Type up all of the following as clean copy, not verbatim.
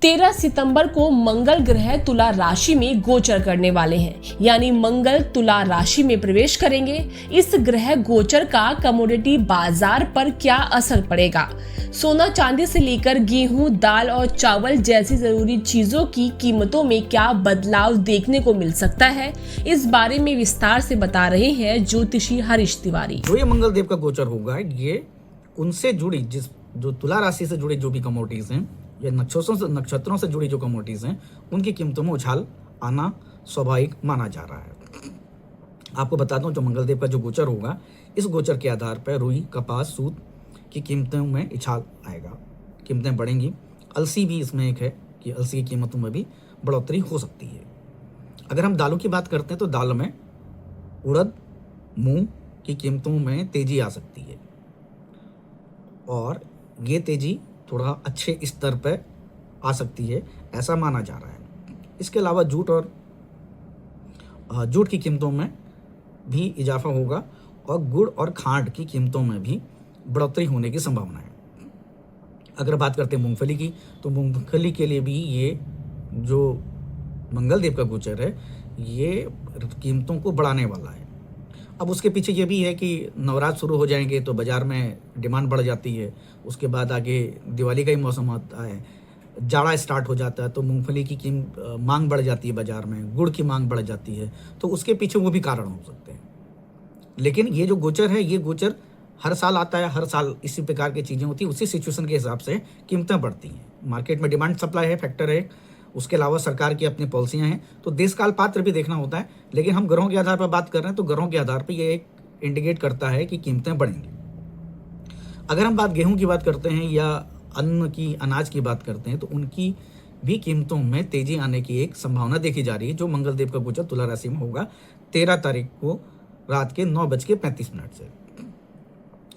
13 सितंबर को मंगल ग्रह तुला राशि में गोचर करने वाले हैं, यानी मंगल तुला राशि में प्रवेश करेंगे। इस ग्रह गोचर का कमोडिटी बाजार पर क्या असर पड़ेगा? सोना चांदी से लेकर गेहूं, दाल और चावल जैसी जरूरी चीजों की कीमतों में क्या बदलाव देखने को मिल सकता है? इस बारे में विस्तार से बता रहे हैं ज्योतिषी हरीश तिवारी। जो ये मंगल देव का गोचर होगा, ये उनसे जुड़ी जो तुला राशि से जुड़ी जो भी कमोडिटीज हैं या नक्षत्रों से जुड़ी जो कमोडिटीज हैं, उनकी कीमतों में उछाल आना स्वाभाविक माना जा रहा है। आपको बता दूं, जो मंगल देव का जो गोचर होगा, इस गोचर के आधार पर रुई, कपास, सूत की कीमतों में उछाल आएगा, कीमतें बढ़ेंगी। अलसी भी इसमें एक है कि अलसी की कीमतों में भी बढ़ोतरी हो सकती है। अगर हम दालों की बात करते हैं तो दाल में उड़द, मूंग की कीमतों में तेजी आ सकती है और ये तेजी थोड़ा अच्छे स्तर पर आ सकती है, ऐसा माना जा रहा है। इसके अलावा जूट की कीमतों में भी इजाफा होगा और गुड़ और खांड की कीमतों में भी बढ़ोतरी होने की संभावना है। अगर बात करते हैं मूंगफली की, तो मूंगफली के लिए भी ये जो मंगल देव का गोचर है, ये कीमतों को बढ़ाने वाला है। अब उसके पीछे ये भी है कि नवरात्र शुरू हो जाएंगे तो बाज़ार में डिमांड बढ़ जाती है। उसके बाद आगे दिवाली का ही मौसम आता है, जाड़ा स्टार्ट हो जाता है, तो मूंगफली की मांग बढ़ जाती है बाज़ार में, गुड़ की मांग बढ़ जाती है, तो उसके पीछे वो भी कारण हो सकते हैं। लेकिन ये जो गोचर है, ये गोचर हर साल आता है, हर साल इसी प्रकार की चीज़ें होती हैं, उसी सिचुएशन के हिसाब से कीमतें बढ़ती हैं। मार्केट में डिमांड सप्लाई है, फैक्टर है, उसके अलावा सरकार की अपनी पॉलिसियाँ हैं, तो देश काल पात्र भी देखना होता है। लेकिन हम ग्रहों के आधार पर बात कर रहे हैं, तो ग्रहों के आधार पर ये एक इंडिकेट करता है कि कीमतें बढ़ेंगी। अगर हम गेहूं की बात करते हैं या अन्न की, अनाज की बात करते हैं, तो उनकी भी कीमतों में तेजी आने की एक संभावना देखी जा रही है, जो मंगल देव का गोचर तुला राशि में होगा 13 तारीख को रात के 9:35 से।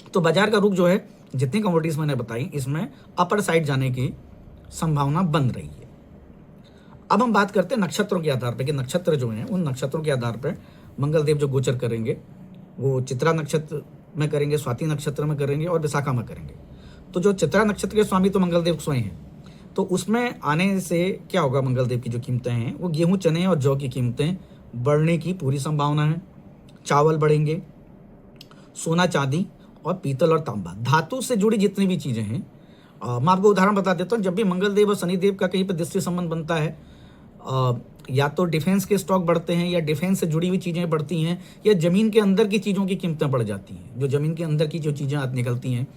तो बाजार का रुख जो है, जितनी कमोडिटीज मैंने बताई, इसमें अपर साइड जाने की संभावना बन रही है। अब हम बात करते हैं नक्षत्रों के आधार पर कि नक्षत्र जो हैं, उन नक्षत्रों के आधार पर मंगल देव जो गोचर करेंगे, वो चित्रा नक्षत्र में करेंगे, स्वाति नक्षत्र में करेंगे और विशाखा में करेंगे। तो जो चित्रा नक्षत्र के स्वामी तो मंगल देव स्वयं हैं, तो उसमें आने से क्या होगा, मंगल देव की जो कीमतें हैं, वो गेहूं, चने और जौ की कीमतें बढ़ने की पूरी संभावना है। चावल बढ़ेंगे, सोना, चांदी और पीतल और तांबा, धातु से जुड़ी जितनी भी चीज़ें हैं। मैं आपको उदाहरण बता देता हूँ। जब भी मंगल देव और शनि देव का कहीं पर दृष्टि संबंध बनता है, या तो डिफेंस के स्टॉक बढ़ते हैं, या डिफेंस से जुड़ी हुई चीज़ें बढ़ती हैं, या ज़मीन के अंदर की चीज़ों की कीमतें बढ़ जाती हैं। जो ज़मीन के अंदर की जो चीज़ें निकलती हैं,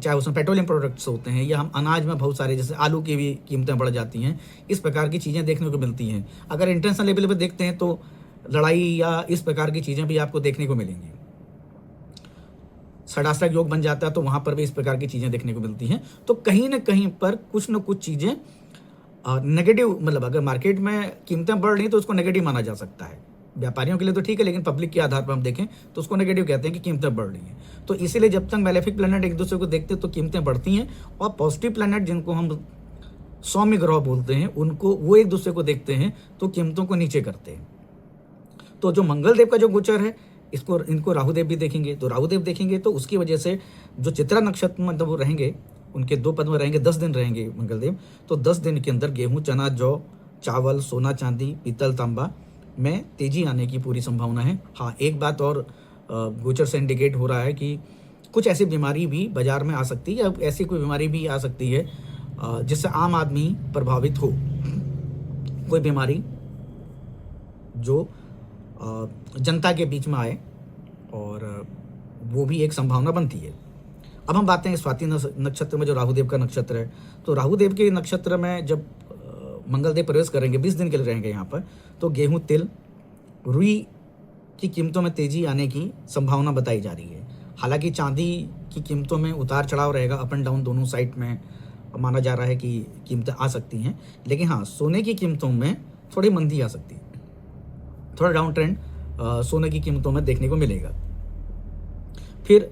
चाहे उसमें पेट्रोलियम प्रोडक्ट्स होते हैं, या हम अनाज में बहुत सारे, जैसे आलू की भी कीमतें बढ़ जाती हैं। इस प्रकार की चीज़ें देखने को मिलती हैं। अगर इंटरनेशनल लेवल पर देखते हैं तो लड़ाई या इस प्रकार की चीज़ें भी आपको देखने को मिलेंगी। षडाष्टक योग बन जाता है, तो वहाँ पर भी इस प्रकार की चीज़ें देखने को मिलती हैं। तो कहीं ना कहीं पर कुछ न कुछ चीज़ें नेगेटिव, मतलब अगर मार्केट में कीमतें बढ़ रही हैं तो उसको नेगेटिव माना जा सकता है। व्यापारियों के लिए तो ठीक है, लेकिन पब्लिक के आधार पर हम देखें तो उसको नेगेटिव कहते हैं कि कीमतें बढ़ रही हैं। तो इसीलिए जब तक मैलेफिक प्लैनेट एक दूसरे को देखते हैं तो कीमतें बढ़ती हैं, और पॉजिटिव प्लैनेट, जिनको हम सौम्य ग्रह बोलते हैं, उनको, वो एक दूसरे को देखते हैं तो कीमतों को नीचे करते हैं। तो जो मंगल देव का जो गोचर है, इनको राहुदेव भी देखेंगे, तो राहुदेव देखेंगे तो उसकी वजह से जो चित्रा नक्षत्र में वो रहेंगे, उनके 2 पद में रहेंगे, 10 दिन रहेंगे मंगलदेव। तो 10 दिन के अंदर गेहूं, चना, जौ, चावल, सोना, चांदी, पीतल, तांबा में तेजी आने की पूरी संभावना है। हाँ, एक बात और गोचर से इंडिकेट हो रहा है कि कुछ ऐसी बीमारी भी बाजार में आ सकती है, या ऐसी कोई बीमारी भी आ सकती है जिससे आम आदमी प्रभावित हो। कोई बीमारी जो जनता के बीच में आए, और वो भी एक संभावना बनती है। अब हम बात करें स्वाति नक्षत्र में, जो राहुदेव का नक्षत्र है। तो राहुदेव के नक्षत्र में जब मंगलदेव प्रवेश करेंगे, 20 दिन के लिए रहेंगे यहाँ पर, तो गेहूं, तिल, रुई की कीमतों में तेजी आने की संभावना बताई जा रही है। हालांकि चांदी की कीमतों में उतार चढ़ाव रहेगा, अप एंड डाउन दोनों साइड में माना जा रहा है कि कीमतें आ सकती हैं। लेकिन हाँ, सोने की कीमतों में थोड़ी मंदी आ सकती है, थोड़ा डाउन ट्रेंड सोने की कीमतों में देखने को मिलेगा। फिर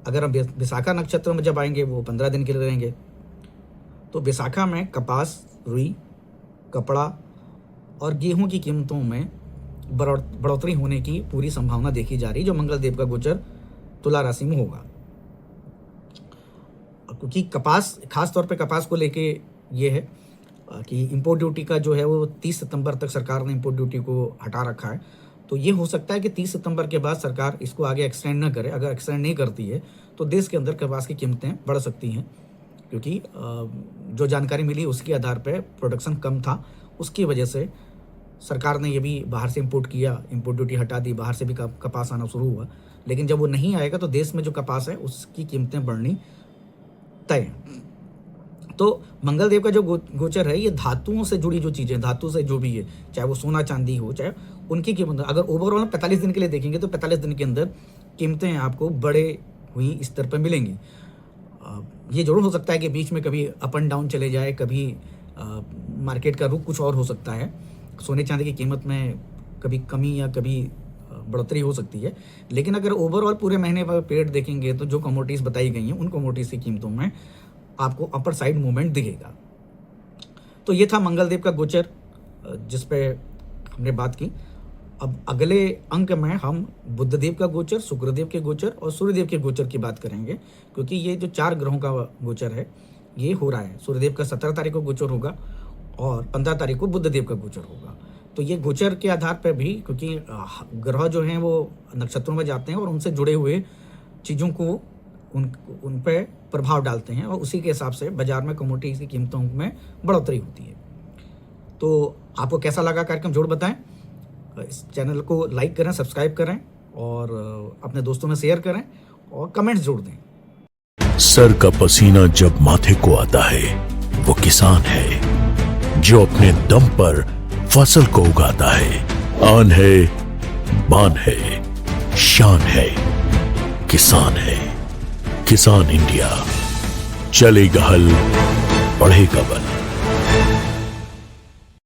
अगर हम विशाखा नक्षत्र में जब आएंगे, वो 15 दिन के लिए रहेंगे, तो विशाखा में कपास, रुई, कपड़ा और गेहूं की कीमतों में बढ़ोतरी होने की पूरी संभावना देखी जा रही है, जो मंगल देव का गोचर तुला राशि में होगा। क्योंकि कपास, खास तौर पे कपास को लेके ये है, कि इंपोर्ट ड्यूटी का जो है वो 30 सितंबर तक सरकार ने इंपोर्ट ड्यूटी को हटा रखा है। तो ये हो सकता है कि 30 सितंबर के बाद सरकार इसको आगे एक्सटेंड ना करे। अगर एक्सटेंड नहीं करती है तो देश के अंदर कपास की कीमतें बढ़ सकती हैं, क्योंकि जो जानकारी मिली उसके आधार पर प्रोडक्शन कम था, उसकी वजह से सरकार ने ये भी बाहर से इंपोर्ट किया, इंपोर्ट ड्यूटी हटा दी, बाहर से भी कपास आना शुरू हुआ। लेकिन जब वो नहीं आएगा तो देश में जो कपास है उसकी कीमतें बढ़नी तय है। तो मंगल देव का जो गोचर है ये धातुओं से जुड़ी जो चीज़ें, धातु से जो भी है, चाहे वो सोना चांदी हो, चाहे उनकी कीमत, अगर ओवरऑल 45 दिन के लिए देखेंगे तो 45 दिन के अंदर कीमतें आपको बड़े हुई स्तर पर मिलेंगी। ये जरूर हो सकता है कि बीच में कभी अप एंड डाउन चले जाए, कभी मार्केट का रुख कुछ और हो सकता है, सोने चांदी की कीमत में कभी कमी या कभी बढ़ोतरी हो सकती है। लेकिन अगर ओवरऑल पूरे महीने पर पीरियड देखेंगे तो जो कमोडिटीज़ बताई गई हैं उन कमोडिटीज़ की कीमतों में आपको अपर साइड मूवमेंट दिखेगा। तो ये था मंगल देव का गोचर जिस पे हमने बात की। अब अगले अंक में हम बुध देव का गोचर, शुक्र देव के गोचर और सूर्य देव के गोचर की बात करेंगे, क्योंकि ये जो 4 ग्रहों का गोचर है ये हो रहा है। सूर्यदेव का 17 तारीख को गोचर होगा और 15 तारीख को बुध देव का गोचर होगा। तो ये गोचर के आधार पर भी, क्योंकि ग्रह जो हैं वो नक्षत्रों में जाते हैं और उनसे जुड़े हुए चीज़ों को उन पे प्रभाव डालते हैं और उसी के हिसाब से बाजार में कमोडिटीज़ की कीमतों में बढ़ोतरी होती है। तो आपको कैसा लगा कार्यक्रम जरूर बताएं। इस चैनल को लाइक करें, सब्सक्राइब करें और अपने दोस्तों में शेयर करें और कमेंट्स जरूर दें। सर का पसीना जब माथे को आता है वो किसान है जो अपने दम पर फसल को उगाता है। आन है, बान है, शान है, किसान है। किसान इंडिया, चलेगा हल, बढ़ेगा बल।